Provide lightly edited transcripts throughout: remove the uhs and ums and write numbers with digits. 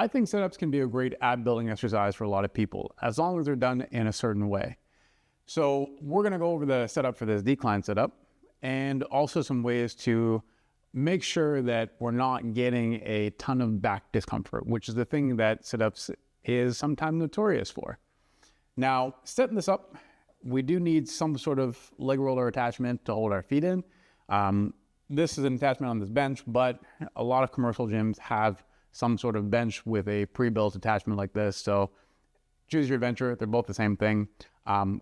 I think sit-ups can be a great ab building exercise for a lot of people, as long as they're done in a certain way. So we're going to go over the setup for this decline sit-up, and also some ways to make sure that we're not getting a ton of back discomfort, which is the thing that sit-ups is sometimes notorious for. Now, setting this up, we do need some sort of leg roller attachment to hold our feet in. This is an attachment on this bench, but a lot of commercial gyms have some sort of bench with a pre-built attachment like this. So choose your adventure. They're both the same thing.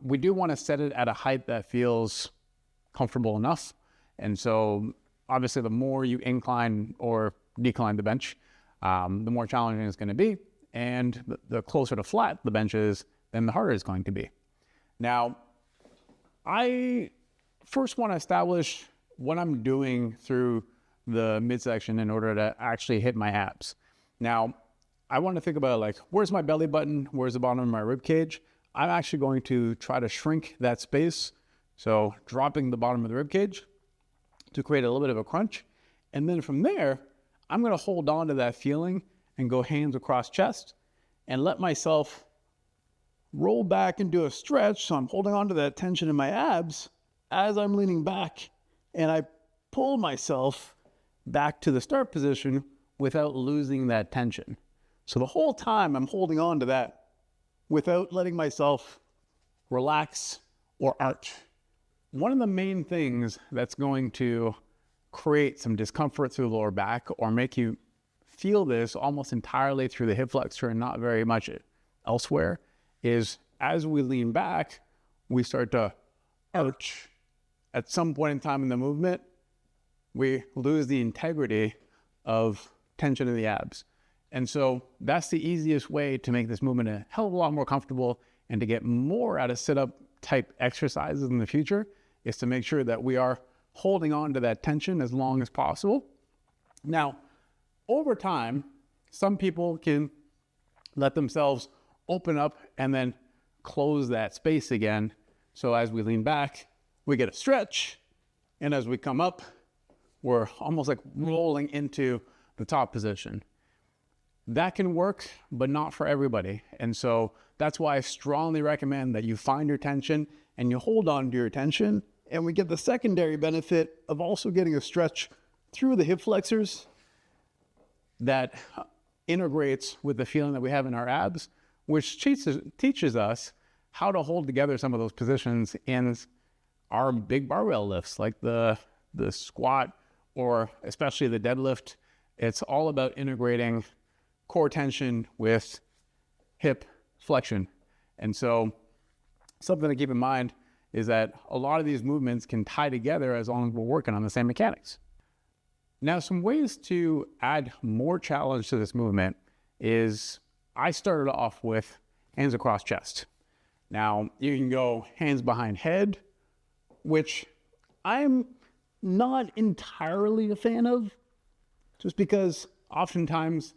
We do want to set it at a height that feels comfortable enough. And so obviously the more you incline or decline the bench, the more challenging it's going to be. And the closer to flat the bench is, then the harder it's going to be. Now, I first want to establish what I'm doing through the midsection in order to actually hit my abs. Now, I want to think about like, where's my belly button? Where's the bottom of my rib cage? I'm actually going to try to shrink that space. So dropping the bottom of the rib cage to create a little bit of a crunch. And then from there, I'm going to hold on to that feeling and go hands across chest and let myself roll back and do a stretch. So I'm holding on to that tension in my abs as I'm leaning back, and I pull myself back to the start position without losing that tension. So the whole time I'm holding on to that without letting myself relax or arch. One of the main things that's going to create some discomfort through the lower back or make you feel this almost entirely through the hip flexor and not very much elsewhere is as we lean back, we start to arch. At some point in time in the movement, we lose the integrity of tension in the abs. And so that's the easiest way to make this movement a hell of a lot more comfortable and to get more out of sit-up type exercises in the future is to make sure that we are holding on to that tension as long as possible. Now, over time, some people can let themselves open up and then close that space again. So as we lean back, we get a stretch. And as we come up, we're almost like rolling into the top position. That can work, but not for everybody. And so that's why I strongly recommend that you find your tension and you hold on to your tension. And we get the secondary benefit of also getting a stretch through the hip flexors that integrates with the feeling that we have in our abs, which teaches us how to hold together some of those positions in our big barbell lifts, like the squat or especially the deadlift. It's all about integrating core tension with hip flexion. And so something to keep in mind is that a lot of these movements can tie together as long as we're working on the same mechanics. Now, some ways to add more challenge to this movement is I started off with hands across chest. Now, you can go hands behind head, which I'm not entirely a fan of, just because oftentimes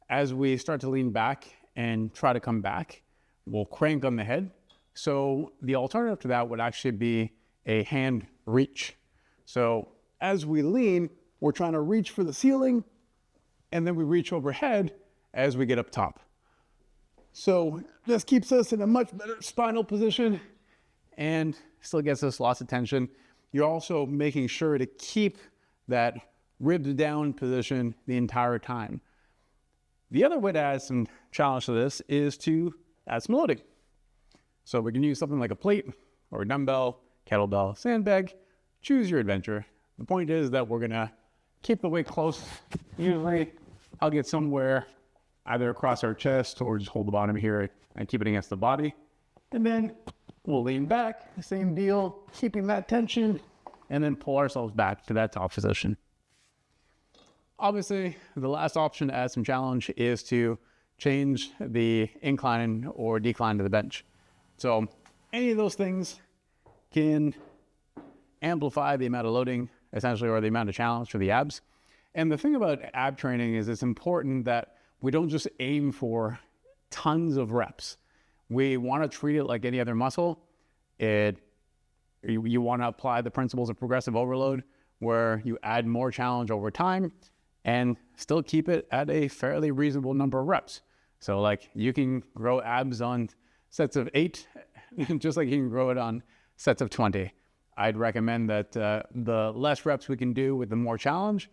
as we start to lean back and try to come back, we'll crank on the head. So the alternative to that would actually be a hand reach. So as we lean, we're trying to reach for the ceiling, and then we reach overhead as we get up top. So this keeps us in a much better spinal position and still gets us lots of tension. You're also making sure to keep that ribs down position the entire time. The other way to add some challenge to this is to add some loading. So we can use something like a plate or a dumbbell, kettlebell, sandbag, choose your adventure. The point is that we're gonna keep the weight close. Usually I'll get somewhere either across our chest or just hold the bottom here and keep it against the body. And then we'll lean back, same deal, keeping that tension, and then pull ourselves back to that top position. Obviously, the last option to add some challenge is to change the incline or decline to the bench. So any of those things can amplify the amount of loading, essentially, or the amount of challenge for the abs. And the thing about ab training is it's important that we don't just aim for tons of reps. We want to treat it like any other muscle. You want to apply the principles of progressive overload, where you add more challenge over time, and still keep it at a fairly reasonable number of reps. So like you can grow abs on sets of 8, just like you can grow it on sets of 20. I'd recommend that the less reps we can do with the more challenge,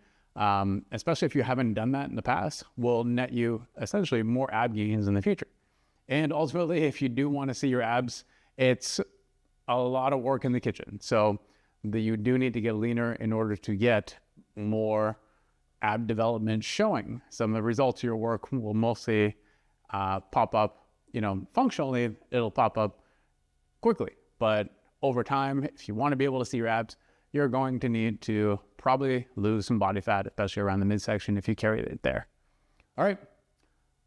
especially if you haven't done that in the past, will net you essentially more ab gains in the future. And ultimately, if you do want to see your abs, it's a lot of work in the kitchen. So you do need to get leaner in order to get more ab development showing. Some of the results of your work will mostly pop up, functionally, it'll pop up quickly. But over time, if you want to be able to see your abs, you're going to need to probably lose some body fat, especially around the midsection if you carry it there. All right.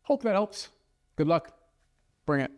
Hope that helps. Good luck. Bring it.